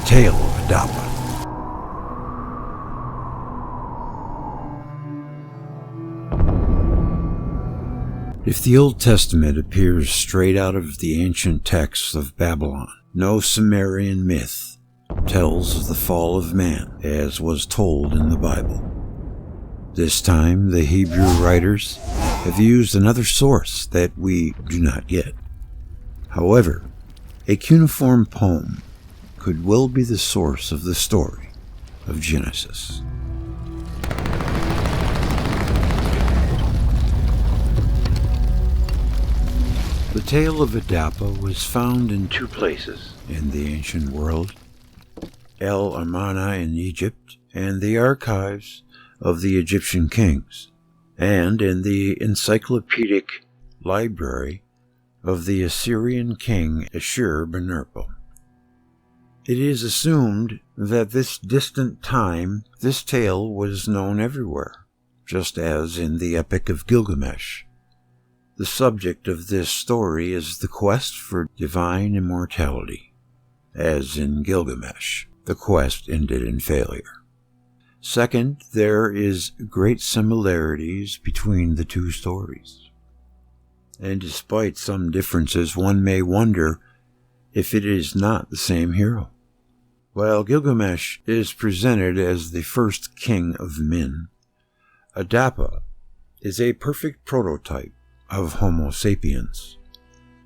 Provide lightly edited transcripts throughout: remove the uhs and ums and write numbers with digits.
Tale of Adapa. If the Old Testament appears straight out of the ancient texts of Babylon, no Sumerian myth tells of the fall of man as was told in the Bible. This time, the Hebrew writers have used another source that we do not get. However, a cuneiform poem could well be the source of the story of Genesis. The tale of Adapa was found in two places in the ancient world: El Amarna in Egypt and the archives of the Egyptian kings, and in the encyclopedic library of the Assyrian king Ashur-banipal. It is assumed that this distant time this tale was known everywhere, just as in the Epic of Gilgamesh. The subject of this story is the quest for divine immortality. As in Gilgamesh, the quest ended in failure. Second, there is great similarities between the two stories. And despite some differences, one may wonder if it is not the same hero. While Gilgamesh is presented as the first king of men, Adapa is a perfect prototype of Homo sapiens,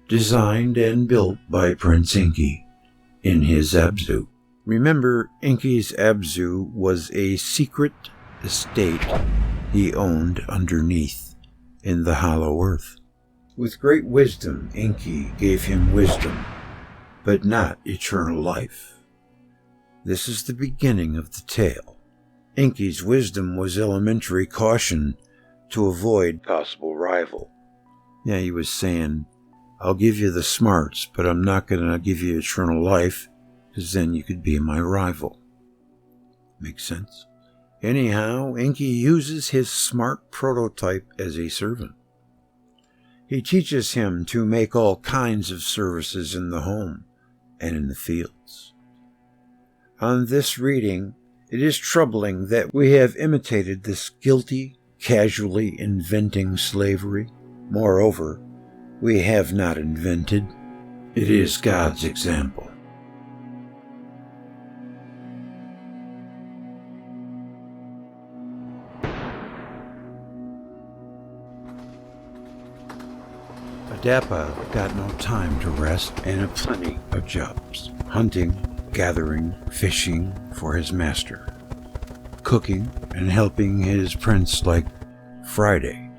designed and built by Prince Enki in his Abzu. Remember, Enki's Abzu was a secret estate he owned underneath in the hollow earth. With great wisdom, Enki gave him wisdom, but not eternal life. This is the beginning of the tale. Enki's wisdom was elementary caution to avoid possible rival. Yeah, he was saying, I'll give you the smarts, but I'm not going to give you eternal life, because then you could be my rival. Makes sense? Anyhow, Enki uses his smart prototype as a servant. He teaches him to make all kinds of services in the home and in the fields. On this reading, it is troubling that we have imitated this guilty, casually inventing slavery. Moreover, we have not invented. It is God's example. Adapa got no time to rest and had plenty of jobs: hunting, gathering, fishing for his master, cooking, and helping his prince like Friday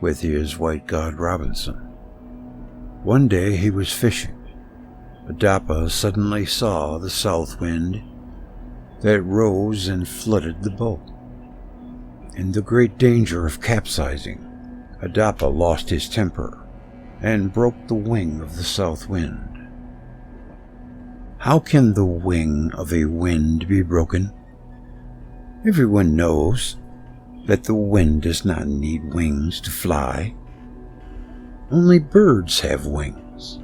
with his white god Robinson. One day he was fishing. Adapa suddenly saw the south wind that rose and flooded the boat. In the great danger of capsizing, Adapa lost his temper and broke the wing of the south wind. How can the wing of a wind be broken? Everyone knows that the wind does not need wings to fly. Only birds have wings.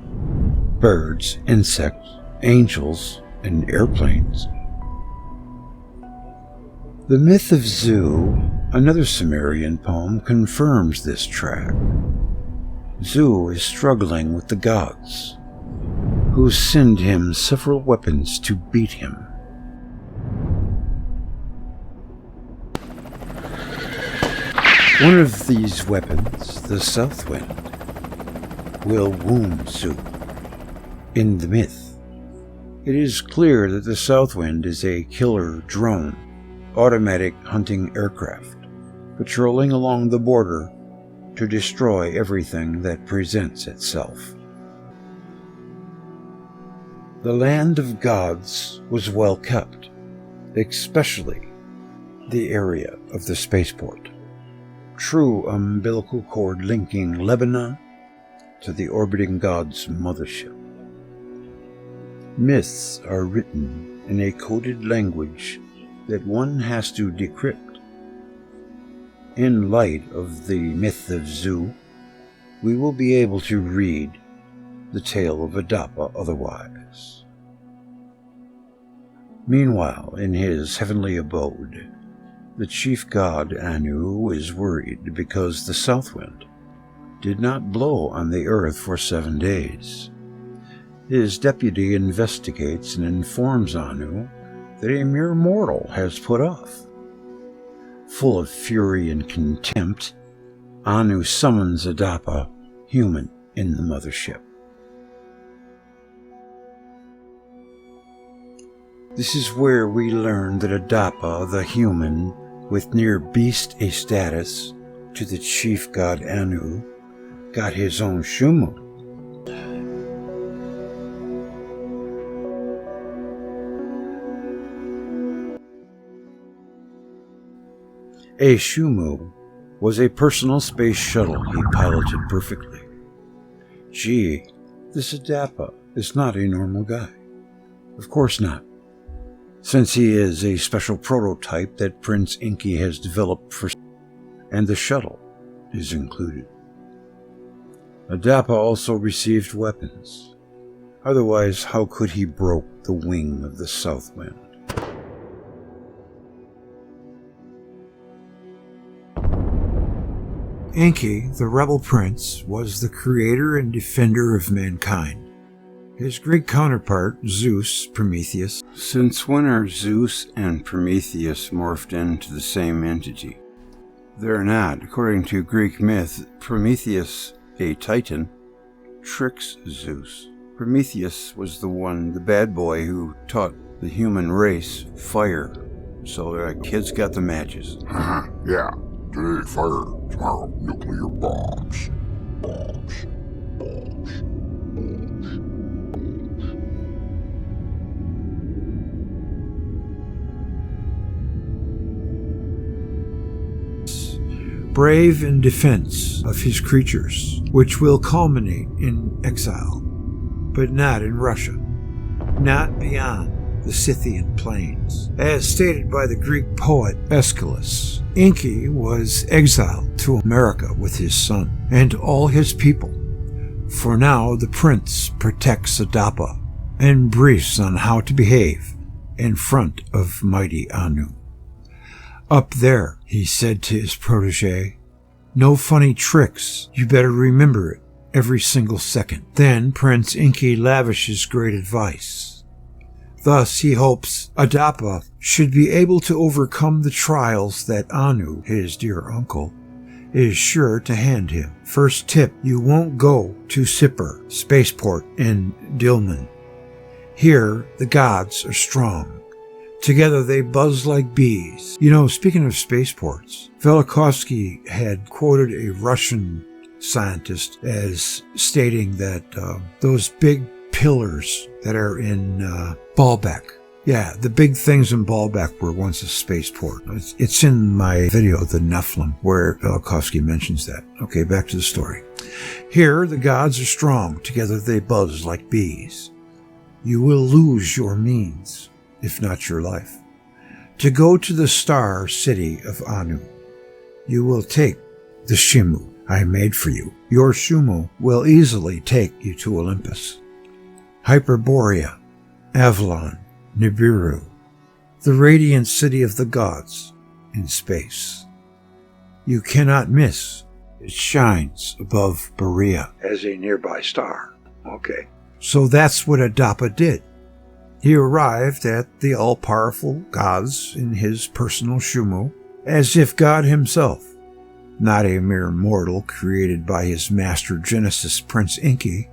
Birds, insects, angels, and airplanes. The myth of Zu, another Sumerian poem, confirms this track. Zu is struggling with the gods, who send him several weapons to beat him. One of these weapons, the south wind, will wound Zu. In the myth, it is clear that the south wind is a killer drone, automatic hunting aircraft, patrolling along the border to destroy everything that presents itself. The land of gods was well kept, especially the area of the spaceport. True umbilical cord linking Lebanon to the orbiting god's mothership. Myths are written in a coded language that one has to decrypt. In light of the myth of Zu, we will be able to read the tale of Adapa otherwise. Meanwhile, in his heavenly abode, the chief god Anu is worried because the south wind did not blow on the earth for 7 days. His deputy investigates and informs Anu that a mere mortal has put off. Full of fury and contempt, Anu summons Adapa, human, in the mothership. This is where we learn that Adapa, the human, with near beast a status to the chief god Anu, got his own Shumu. A Shumu was a personal space shuttle he piloted perfectly. Gee, this Adapa is not a normal guy. Of course not, since he is a special prototype that Prince Inky has developed for, and the shuttle is included. Adapa also received weapons. Otherwise, how could he broke the wing of the south wind? Inky, the rebel prince, was the creator and defender of mankind. His Greek counterpart, Zeus, Prometheus. Since when are Zeus and Prometheus morphed into the same entity? They're not. According to Greek myth, Prometheus, a titan, tricks Zeus. Prometheus was the bad boy who taught the human race fire. So the kids got the matches. Yeah. Today, fire. Tomorrow, nuclear bombs. Brave in defense of his creatures, which will culminate in exile, but not in Russia, not beyond the Scythian plains. As stated by the Greek poet Aeschylus, Inky was exiled to America with his son and all his people. For now, the prince protects Adapa and briefs on how to behave in front of mighty Anu. Up there, he said to his protege, no funny tricks, you better remember it every single second. Then Prince Inky lavishes great advice. Thus, he hopes Adapa should be able to overcome the trials that Anu, his dear uncle, is sure to hand him. First tip, you won't go to Sipper, spaceport in Dilmun. Here, the gods are strong. Together they buzz like bees. You know, speaking of spaceports, Velikovsky had quoted a Russian scientist as stating that those big pillars that are in Baalbek, yeah, the big things in Baalbek were once a spaceport. It's in my video, The Nephilim, where Velikovsky mentions that. Okay, back to the story. Here, the gods are strong. Together they buzz like bees. You will lose your means, if not your life, to go to the star city of Anu. You will take the Shimu I made for you. Your Shumu will easily take you to Olympus, Hyperborea, Avalon, Nibiru, the radiant city of the gods in space. You cannot miss. It shines above Berea as a nearby star. Okay. So that's what Adapa did. He arrived at the all-powerful gods in his personal Shumu, as if God himself, not a mere mortal created by his master Genesis Prince Inky.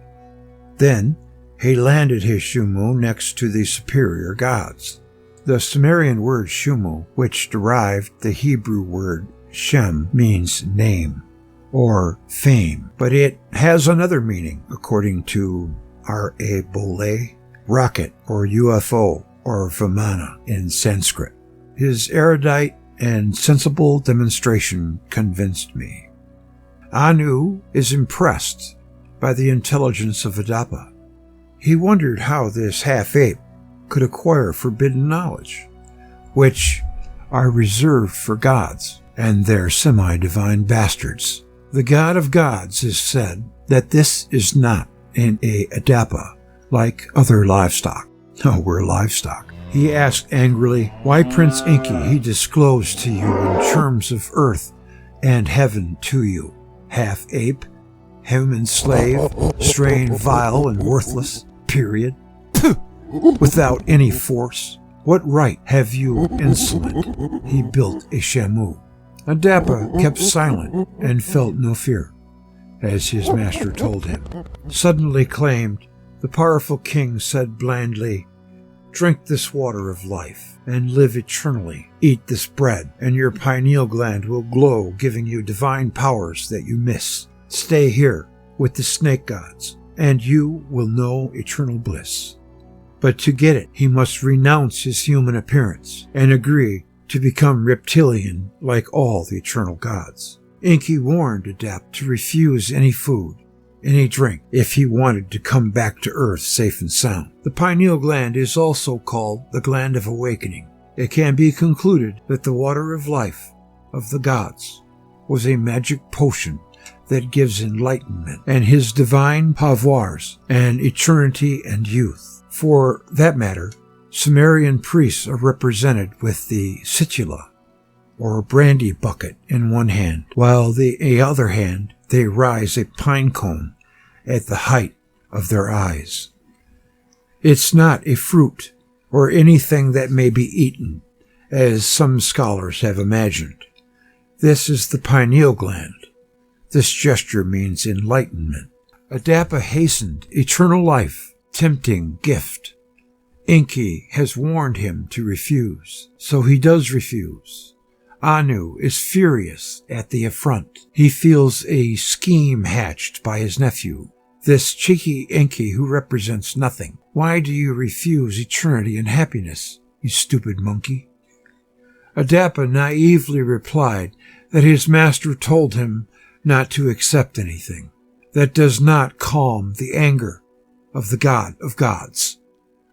Then he landed his Shumu next to the superior gods. The Sumerian word Shumu, which derived the Hebrew word Shem, means name or fame, but it has another meaning according to R.A. Bolle, rocket or UFO or Vimana in Sanskrit. His erudite and sensible demonstration convinced me. Anu is impressed by the intelligence of Adapa. He wondered how this half-ape could acquire forbidden knowledge, which are reserved for gods and their semi-divine bastards. The God of gods has said that this is not in a Adapa like other livestock. No, we're livestock. He asked angrily why Prince Inky he disclosed to you in terms of earth and heaven to you. Half ape, human slave, strain vile and worthless, period. Without any force. What right have you, insolent? He built a Shamu. Adapa kept silent and felt no fear, as his master told him. Suddenly claimed, the powerful king said blandly, drink this water of life and live eternally. Eat this bread, and your pineal gland will glow, giving you divine powers that you miss. Stay here with the snake gods, and you will know eternal bliss. But to get it, he must renounce his human appearance and agree to become reptilian like all the eternal gods. Inky warned Adapa to refuse any food, any drink, if he wanted to come back to Earth safe and sound. The pineal gland is also called the Gland of Awakening. It can be concluded that the water of life of the gods was a magic potion that gives enlightenment, and his divine pouvoirs and eternity and youth. For that matter, Sumerian priests are represented with the situla, or brandy bucket, in one hand, while the other hand they rise a pine cone at the height of their eyes. It's not a fruit or anything that may be eaten, as some scholars have imagined. This is the pineal gland. This gesture means enlightenment. Adapa hastened eternal life, tempting gift. Inky has warned him to refuse, so he does refuse. Anu is furious at the affront. He feels a scheme hatched by his nephew, this cheeky Inky who represents nothing. Why do you refuse eternity and happiness, you stupid monkey? Adapa naively replied that his master told him not to accept anything. That does not calm the anger of the god of gods.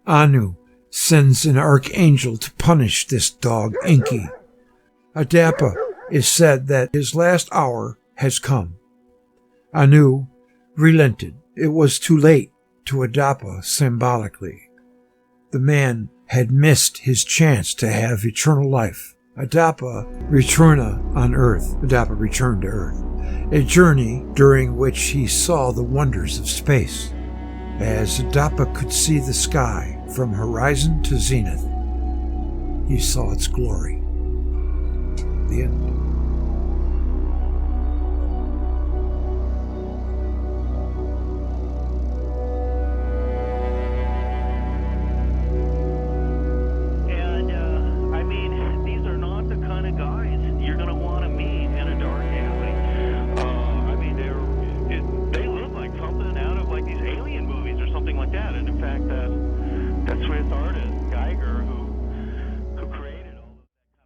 Anu sends an archangel to punish this dog Inky. Adapa is said that his last hour has come. Anu relented. It was too late to Adapa symbolically. The man had missed his chance to have eternal life. Adapa returned to Earth, a journey during which he saw the wonders of space. As Adapa could see the sky from horizon to zenith, he saw its glory. The end.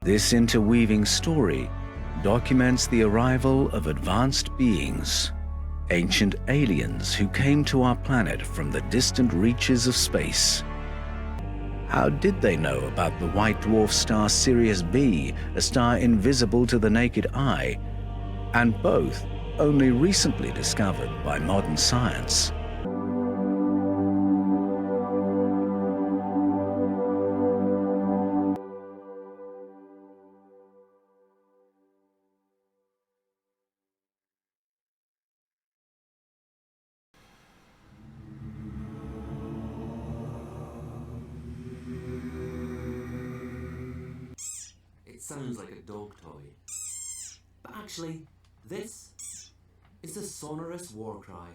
This interweaving story documents the arrival of advanced beings, ancient aliens who came to our planet from the distant reaches of space. How did they know about the white dwarf star Sirius B, a star invisible to the naked eye, and both only recently discovered by modern science? It sounds like a dog toy. But actually, this is the sonorous war cry